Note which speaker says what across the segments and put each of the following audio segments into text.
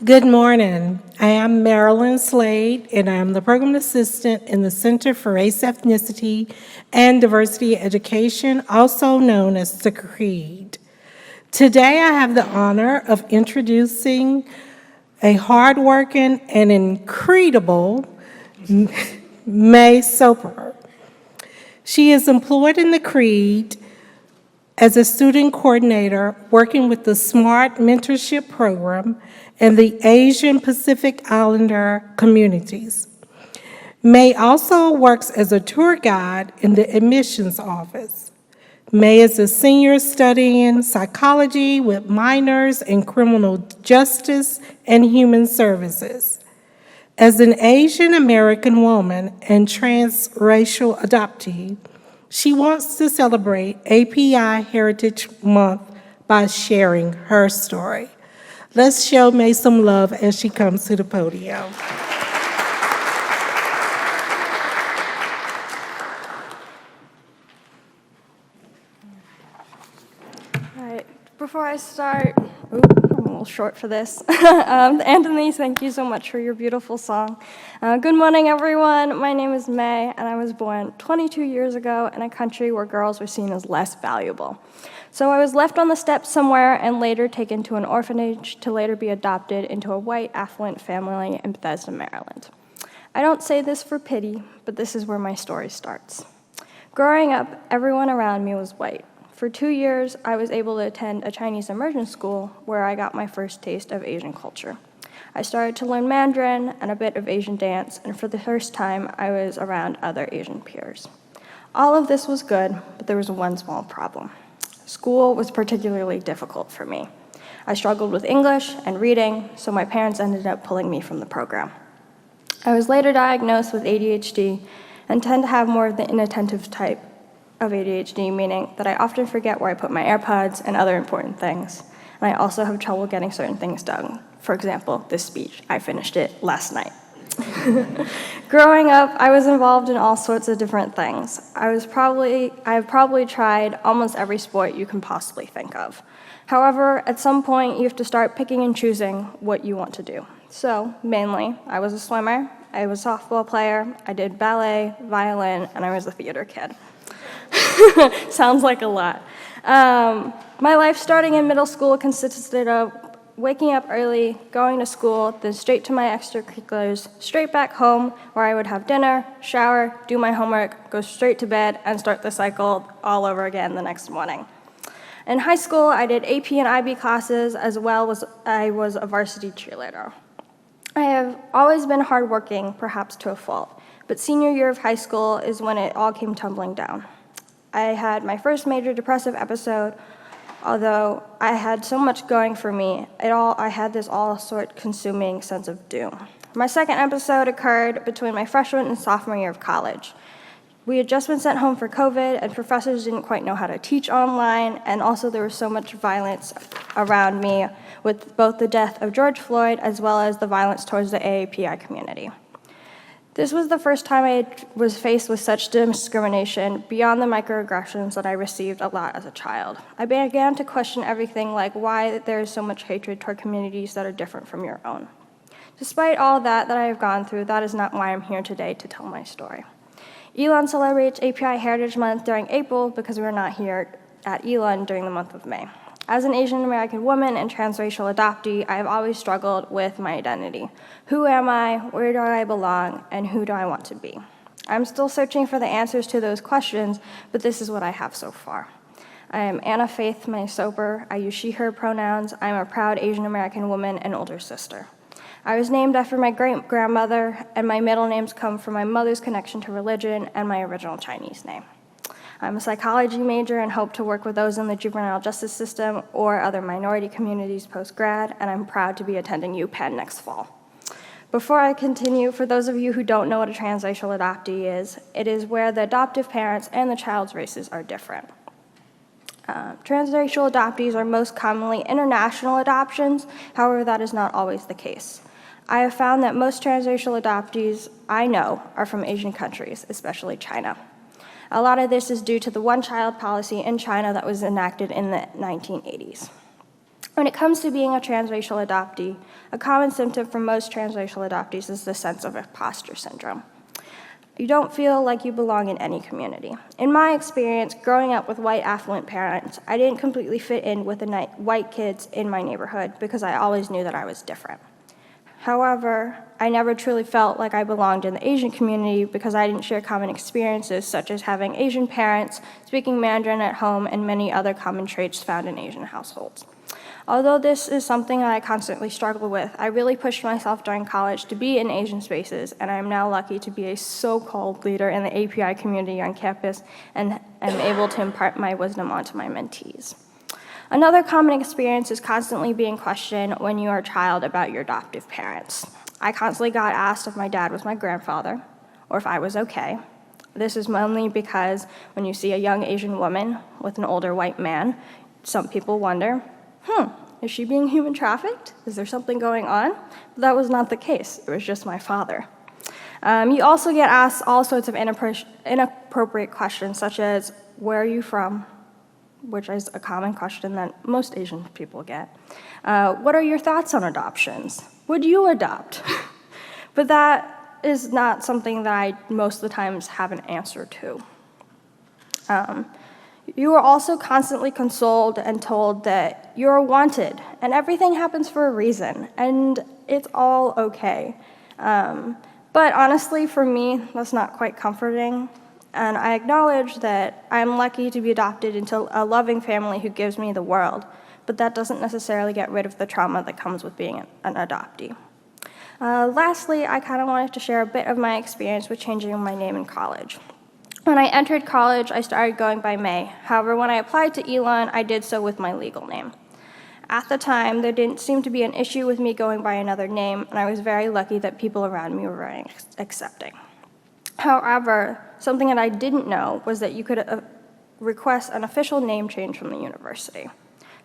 Speaker 1: Good morning. I am Marilyn Slade, and I am the Program Assistant in the Center for Race, Ethnicity, and Diversity Education, also known as the CREED. Today, I have the honor of introducing a hardworking and incredible Mei Soopper. She is employed in the CREED as a student coordinator working with the SMART Mentorship Program and the Asian Pacific Islander communities. May also works as a tour guide in the admissions office. May is a senior studying psychology with minors in criminal justice and human services. As an Asian American woman and transracial adoptee, she wants to celebrate API Heritage Month by sharing her story. Let's show May some love as she comes to the podium.
Speaker 2: All right, before I start, I'm a little short for this. Anthony, thank you so much for your beautiful song. Good morning, everyone. My name is May, and I was born 22 years ago in a country where girls were seen as less valuable. So I was left on the steps somewhere and later taken to an orphanage to later be adopted into a white, affluent family in Bethesda, Maryland. I don't say this for pity, but this is where my story starts. Growing up, everyone around me was white. For 2 years, I was able to attend a Chinese immersion school where I got my first taste of Asian culture. I started to learn Mandarin and a bit of Asian dance, and for the first time, I was around other Asian peers. All of this was good, but there was one small problem. School was particularly difficult for me. I struggled with English and reading, so my parents ended up pulling me from the program. I was later diagnosed with ADHD and tend to have more of the inattentive type of ADHD, meaning that I often forget where I put my AirPods and other important things. And I also have trouble getting certain things done. For example, this speech, I finished it last night. Growing up, I was involved in all sorts of different things. I have probably tried almost every sport you can possibly think of. However, at some point, you have to start picking and choosing what you want to do. So, mainly, I was a swimmer, I was a softball player, I did ballet, violin, and I was a theater kid. Sounds like a lot. My life starting in middle school consisted of waking up early, going to school, then straight to my extracurriculars, straight back home where I would have dinner, shower, do my homework, go straight to bed, and start the cycle all over again the next morning. In high school, I did AP and IB classes as well as I was a varsity cheerleader. I have always been hardworking, perhaps to a fault, but senior year of high school is when it all came tumbling down. I had my first major depressive episode. Although I had so much going for me, I had this all-sort-consuming sense of doom. My second episode occurred between my freshman and sophomore year of college. We had just been sent home for COVID, and professors didn't quite know how to teach online, and also there was so much violence around me with both the death of George Floyd as well as the violence towards the AAPI community. This was the first time I was faced with such discrimination beyond the microaggressions that I received a lot as a child. I began to question everything like why there is so much hatred toward communities that are different from your own. Despite all that I have gone through, that is not why I'm here today to tell my story. Elon celebrates API Heritage Month during April because we're not here at Elon during the month of May. As an Asian American woman and transracial adoptee, I have always struggled with my identity. Who am I, where do I belong, and who do I want to be? I'm still searching for the answers to those questions, but this is what I have so far. I am Anna Faith Mei Soopper. I use she, her pronouns. I'm a proud Asian American woman and older sister. I was named after my great-grandmother, and my middle names come from my mother's connection to religion and my original Chinese name. I'm a psychology major and hope to work with those in the juvenile justice system or other minority communities post-grad, and I'm proud to be attending UPenn next fall. Before I continue, for those of you who don't know what a transracial adoptee is, it is where the adoptive parents and the child's races are different. Transracial adoptees are most commonly international adoptions, however, that is not always the case. I have found that most transracial adoptees I know are from Asian countries, especially China. A lot of this is due to the one-child policy in China that was enacted in the 1980s. When it comes to being a transracial adoptee, a common symptom for most transracial adoptees is the sense of imposter syndrome. You don't feel like you belong in any community. In my experience, growing up with white affluent parents, I didn't completely fit in with the white kids in my neighborhood because I always knew that I was different. However, I never truly felt like I belonged in the Asian community because I didn't share common experiences such as having Asian parents, speaking Mandarin at home, and many other common traits found in Asian households. Although this is something that I constantly struggle with, I really pushed myself during college to be in Asian spaces, and I am now lucky to be a so-called leader in the API community on campus and am able to impart my wisdom onto my mentees. Another common experience is constantly being questioned when you are a child about your adoptive parents. I constantly got asked if my dad was my grandfather or if I was okay. This is mainly because when you see a young Asian woman with an older white man, some people wonder, is she being human trafficked? Is there something going on? But that was not the case. It was just my father. You also get asked all sorts of inappropriate questions, such as, where are you from? Which is a common question that most Asian people get. What are your thoughts on adoptions? Would you adopt? But that is not something that I most of the times have an answer to. You are also constantly consoled and told that you're wanted and everything happens for a reason and it's all okay. But honestly, for me, that's not quite comforting. And I acknowledge that I'm lucky to be adopted into a loving family who gives me the world, but that doesn't necessarily get rid of the trauma that comes with being an adoptee. Lastly, I kind of wanted to share a bit of my experience with changing my name in college. When I entered college, I started going by Mei. However, when I applied to Elon, I did so with my legal name. At the time, there didn't seem to be an issue with me going by another name, and I was very lucky that people around me were very accepting. However, something that I didn't know was that you could request an official name change from the university.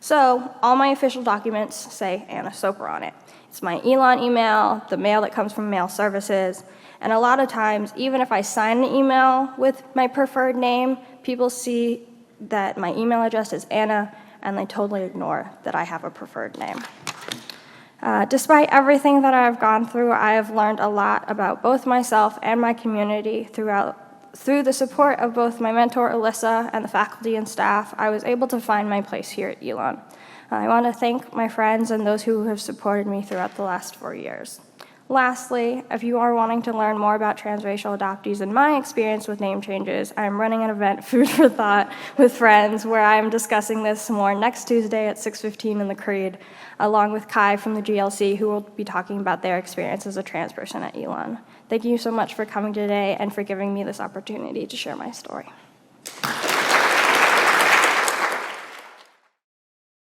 Speaker 2: So all my official documents say Mei Soopper on it. It's my Elon email, the mail that comes from mail services, and a lot of times, even if I sign an email with my preferred name, people see that my email address is Anna, and they totally ignore that I have a preferred name. Despite everything that I've gone through, I have learned a lot about both myself and my community through the support of both my mentor, Alyssa, and the faculty and staff. I was able to find my place here at Elon. I want to thank my friends and those who have supported me throughout the last 4 years. Lastly, if you are wanting to learn more about transracial adoptees and my experience with name changes, I'm running an event, Food for Thought, with friends, where I'm discussing this more next Tuesday at 6:15 in the Creed, along with Kai from the GLC, who will be talking about their experience as a trans person at Elon. Thank you so much for coming today and for giving me this opportunity to share my story.